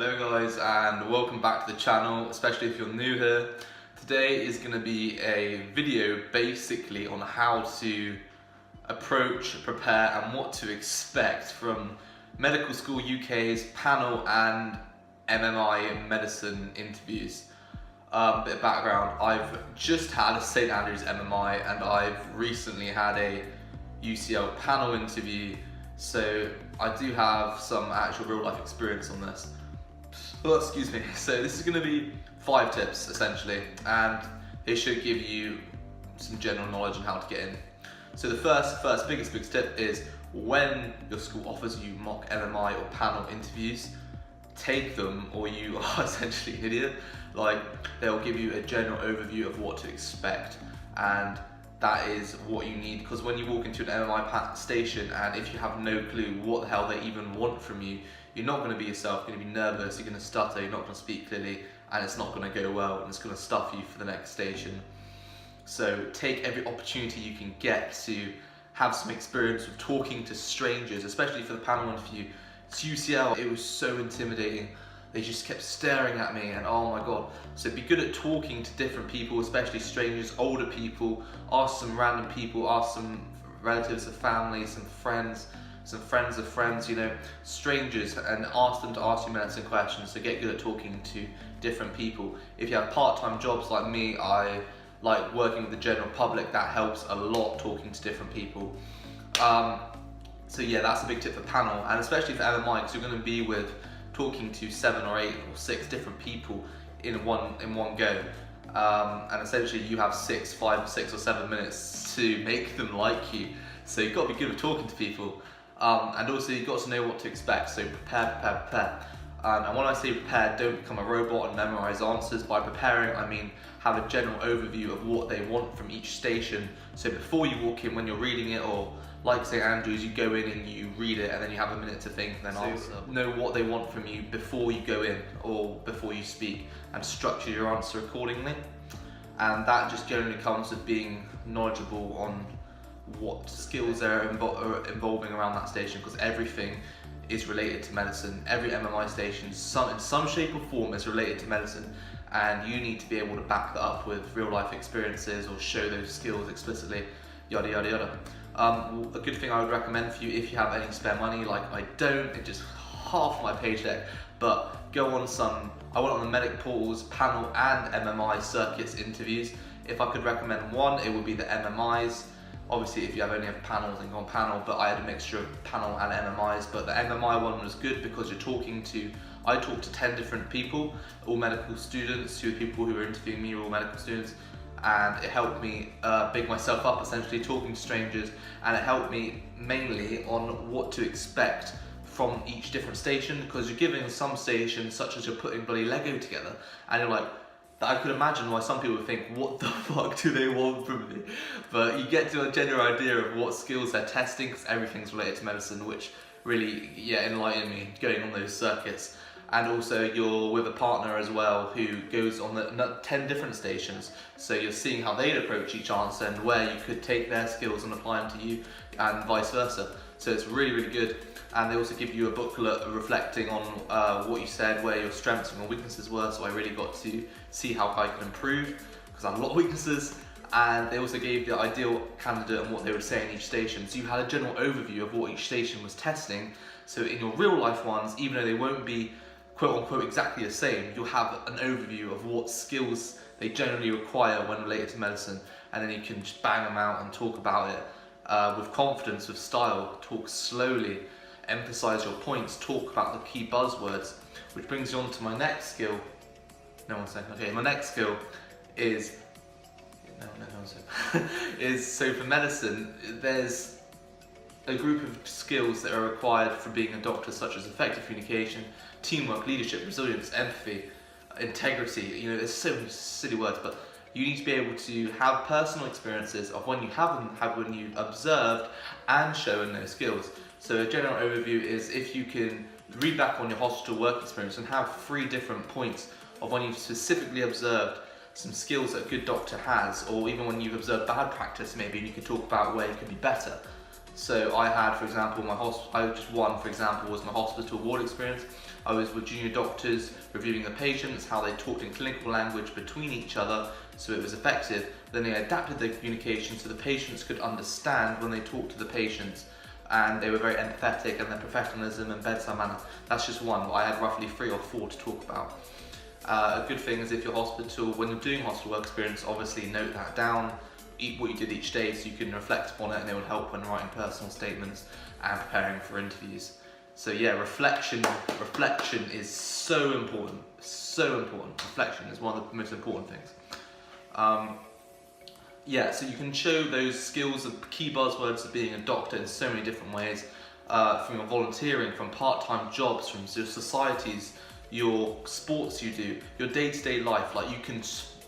Hello guys, and welcome back to the channel, especially if you're new here. Today is going to be a video basically on how to approach, prepare and what to expect from Medical School UK's panel and MMI in medicine interviews. Bit of background, I've just had a St. Andrews MMI and I've recently had a UCL panel interview, so I do have some actual real life experience on this. Oh, excuse me. So this is going to be 5 tips essentially, and it should give you some general knowledge on how to get in. So the first biggest tip is when your school offers you mock MMI or panel interviews, take them or you are essentially an idiot. Like, they'll give you a general overview of what to expect, and that is what you need, because when you walk into an MMI station and if you have no clue what the hell they even want from you, you're not going to be yourself, you're going to be nervous, you're going to stutter, you're not going to speak clearly, and it's not going to go well, and it's going to stuff you for the next station. So take every opportunity you can get to have some experience with talking to strangers, especially for the panel interview. It's UCL, it was so intimidating. They just kept staring at me and oh my god. So be good at talking to different people, especially strangers, older people, ask some random people, ask some relatives of family, some friends of friends, you know, strangers, and ask them to ask you medicine questions. So get good at talking to different people. If you have part-time jobs like me, I like working with the general public. That helps a lot, talking to different people. So yeah, that's a big tip for panel, and especially for MMI, because you're going to be talking to 7 or 8 or 6 different people in one go, and essentially you have 5, 6 or 7 minutes to make them like you. So you've got to be good at talking to people, and also you've got to know what to expect. So prepare. And when I say prepare, don't become a robot and memorize answers. By preparing, I mean have a general overview of what they want from each station. So before you walk in, when you're reading it, or like St. Andrews, you go in and you read it and then you have a minute to think and then answer. Know what they want from you before you go in or before you speak, and structure your answer accordingly. And that just generally comes with being knowledgeable on what skills are involving around that station, because everything is related to medicine. Every MMI station in some shape or form is related to medicine, and you need to be able to back that up with real life experiences or show those skills explicitly, yada yada yada. A good thing I would recommend for you, if you have any spare money, like I don't, it's just half my paycheck, but go on I went on the Medic Portal's panel and MMI circuits interviews. If I could recommend one, it would be the MMIs. Obviously if you only have panels, then go on panel, but I had a mixture of panel and MMIs, but the MMI one was good because I talked to 10 different people, all medical students. 2 people who were interviewing me were all medical students, and it helped me big myself up, essentially talking to strangers, and it helped me mainly on what to expect from each different station, because you're giving some stations, such as you're putting bloody Lego together, and you're like, I could imagine why some people would think, what the fuck do they want from me? But you get to a general idea of what skills they're testing, because everything's related to medicine, which really, yeah, enlightened me going on those circuits. And also you're with a partner as well who goes on the 10 different stations, so you're seeing how they'd approach each answer and where you could take their skills and apply them to you, and vice versa. So it's really, really good. And they also give you a booklet reflecting on what you said, where your strengths and your weaknesses were, so I really got to see how I could improve, because I have a lot of weaknesses. And they also gave the ideal candidate and what they would say in each station, so you had a general overview of what each station was testing. So in your real life ones, even though they won't be quote unquote exactly the same, you'll have an overview of what skills they generally require when related to medicine, and then you can just bang them out and talk about it with confidence, with style. Talk slowly, emphasize your points, talk about the key buzzwords, which brings you on to my next skill. No one said. Okay, my next skill is so for medicine, there's a group of skills that are required for being a doctor, such as effective communication, teamwork, leadership, resilience, empathy, integrity. You know, there's so many silly words, but you need to be able to have personal experiences of when you when you've observed and shown those skills. So a general overview is if you can read back on your hospital work experience and have 3 different points of when you've specifically observed some skills that a good doctor has, or even when you've observed bad practice maybe, and you can talk about where you could be better. So I had, for example, one, for example, was my hospital ward experience. I was with junior doctors reviewing the patients, how they talked in clinical language between each other, so it was effective. Then they adapted their communication so the patients could understand when they talked to the patients, and they were very empathetic, and their professionalism and bedside manner. That's just one, but I had roughly 3 or 4 to talk about. A good thing is if you're hospital, when you're doing hospital work experience, obviously note that down, what you did each day so you can reflect upon it, and it will help when writing personal statements and preparing for interviews. So yeah, reflection is so important, so important. Reflection is one of the most important things. Yeah, so you can show those skills of key buzzwords of being a doctor in so many different ways, from your volunteering, from part-time jobs, from your societies, your sports you do, your day-to-day life. Like, you can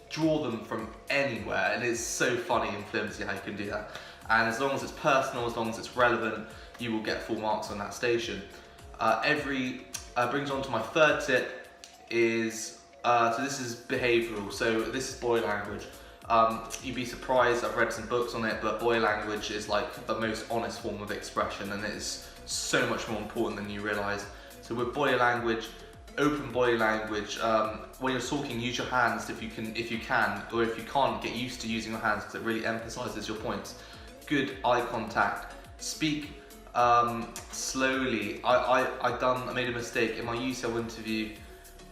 draw them from anywhere, and it's so funny and flimsy how you can do that. And as long as it's personal, as long as it's relevant, you will get full marks on that station. Brings on to my third tip is, so this is behavioural, so this is body language. You'd be surprised, I've read some books on it, but body language is like the most honest form of expression, and it is so much more important than you realise. So with body language, open body language, when you're talking, use your hands if you can, or if you can't, get used to using your hands because it really emphasises your points. Good eye contact, speak slowly. I made a mistake in my UCL interview.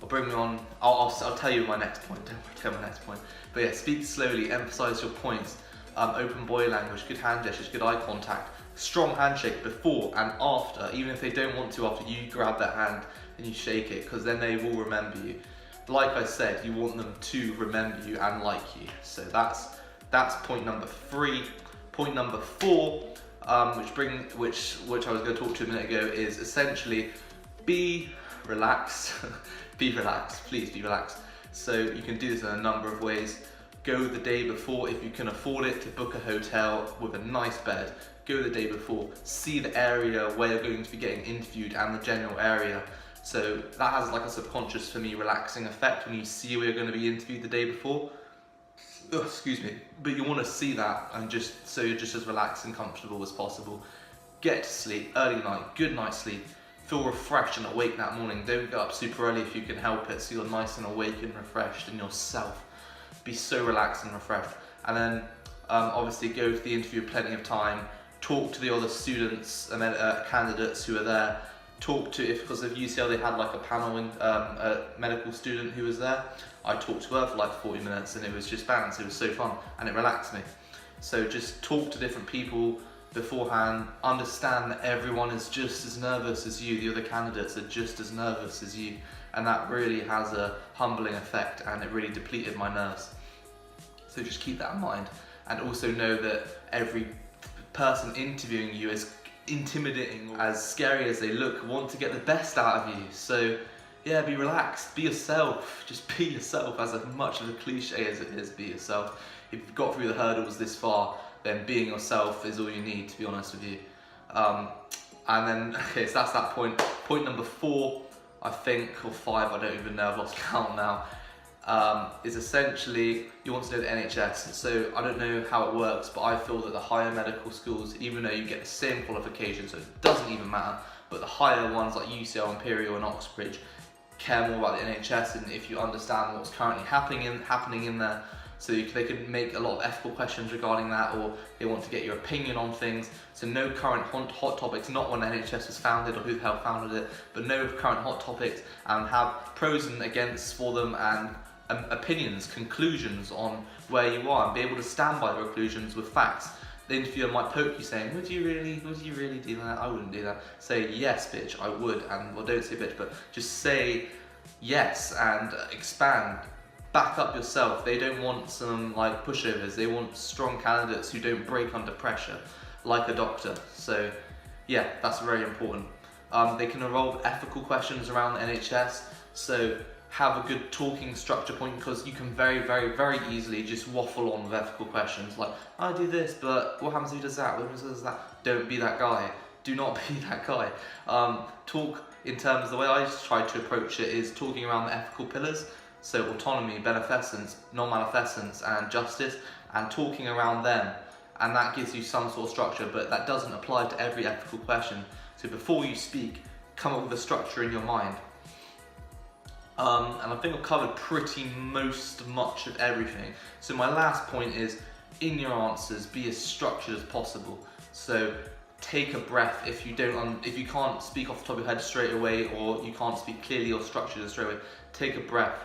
Bring me on. I'll tell you my next point. Don't worry, tell my next point. But yeah, speak slowly, emphasise your points. Open body language, good hand gestures, good eye contact, strong handshake before and after. Even if they don't want to, after you grab their hand and you shake it, because then they will remember you. Like I said, you want them to remember you and like you. So that's point number 3. Point number 4. Which I was going to talk to a minute ago, is essentially be relaxed. Be relaxed, please be relaxed. So you can do this in a number of ways. Go the day before, if you can afford it, to book a hotel with a nice bed. Go the day before, see the area where you're going to be getting interviewed and the general area. So that has like a subconscious, for me, relaxing effect when you see where you're going to be interviewed the day before. Oh, excuse me, but you want to see that, and just so you're just as relaxed and comfortable as possible. Get to sleep, early night, good night's sleep. Feel refreshed and awake that morning. Don't get up super early if you can help it, so you're nice and awake and refreshed in yourself. Be so relaxed and refreshed. And then obviously go to the interview with plenty of time. Talk to the other students and candidates who are there. Talk to, because of UCL they had like a panel, a medical student who was there. I talked to her for like 40 minutes and it was just balanced. It was so fun and it relaxed me. So just talk to different people beforehand, understand that everyone is just as nervous as you, the other candidates are just as nervous as you, and that really has a humbling effect, and it really depleted my nerves. So just keep that in mind, and also know that every person interviewing you, is intimidating or as scary as they look, want to get the best out of you. So yeah, be relaxed, be yourself, just be yourself. As much of a cliche as it is, be yourself. If you've got through the hurdles this far, then being yourself is all you need, to be honest with you. And then, okay, so that's that point. Point number 4, I think, or 5, I don't even know, I've lost count now, is essentially, you want to know the NHS. So I don't know how it works, but I feel that the higher medical schools, even though you get the same qualification, so it doesn't even matter, but the higher ones like UCL, Imperial and Oxbridge care more about the NHS, and if you understand what's currently happening in there, so they can make a lot of ethical questions regarding that, or they want to get your opinion on things. So no current hot topics, not when NHS was founded or who the hell founded it, but no current hot topics, and have pros and against for them, and opinions, conclusions on where you are, and be able to stand by the conclusions with facts. The interviewer might poke you saying, would you really do that? I wouldn't do that. Say, yes, bitch, I would, and well, don't say bitch, but just say yes and expand. Back up yourself. They don't want some like pushovers. They want strong candidates who don't break under pressure, like a doctor. So yeah, that's very important. They can involve ethical questions around the NHS. So have a good talking structure point, because you can very easily just waffle on with ethical questions like, I do this, but what happens if he does that? What does that? Don't be that guy. Do not be that guy. Talk in terms, the way I try to approach it is talking around the ethical pillars. So autonomy, beneficence, non-maleficence and justice, and talking around them and that gives you some sort of structure, but that doesn't apply to every ethical question. So before you speak, come up with a structure in your mind. And I think I've covered pretty much of everything. So my last point is, in your answers, be as structured as possible. So take a breath if you can't speak off the top of your head straight away, or you can't speak clearly or structured straight away. Take a breath.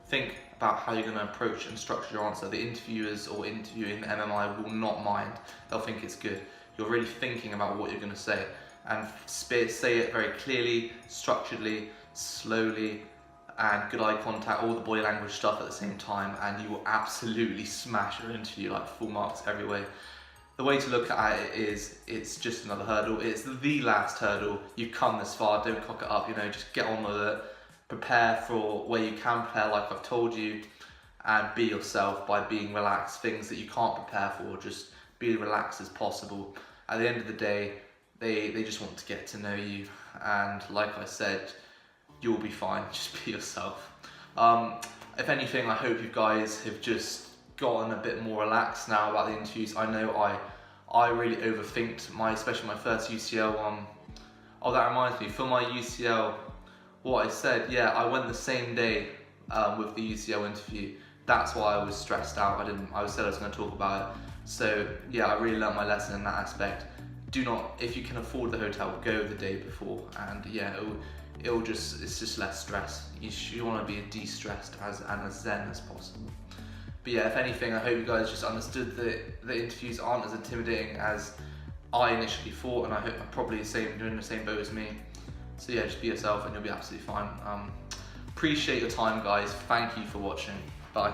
Think about how you're going to approach and structure your answer. The interviewers or interviewing the MMI will not mind. They'll think it's good. You're really thinking about what you're going to say, and say it very clearly, structuredly, slowly, and good eye contact, all the body language stuff at the same time, and you will absolutely smash your interview, like full marks every way. The way to look at it is, it's just another hurdle. It's the last hurdle. You've come this far, don't cock it up, just get on with it. Prepare for where you can prepare, like I've told you, and be yourself by being relaxed. Things that you can't prepare for, just be relaxed as possible. At the end of the day, they just want to get to know you, and like I said, you'll be fine. Just be yourself. If anything, I hope you guys have just gotten a bit more relaxed now about the interviews. I know I really overthinked especially my first UCL one. Oh, that reminds me, for my UCL, what I said, yeah, I went the same day with the UCL interview. That's why I was stressed out. I said I was going to talk about it. So yeah, I really learned my lesson in that aspect. Do not, if you can afford the hotel, go the day before, and yeah, it's just less stress. You want to be as de-stressed and as zen as possible. But yeah, if anything, I hope you guys just understood that the interviews aren't as intimidating as I initially thought, and I hope I'm probably you're in the same boat as me. So yeah, just be yourself and you'll be absolutely fine. Appreciate your time, guys. Thank you for watching. Bye.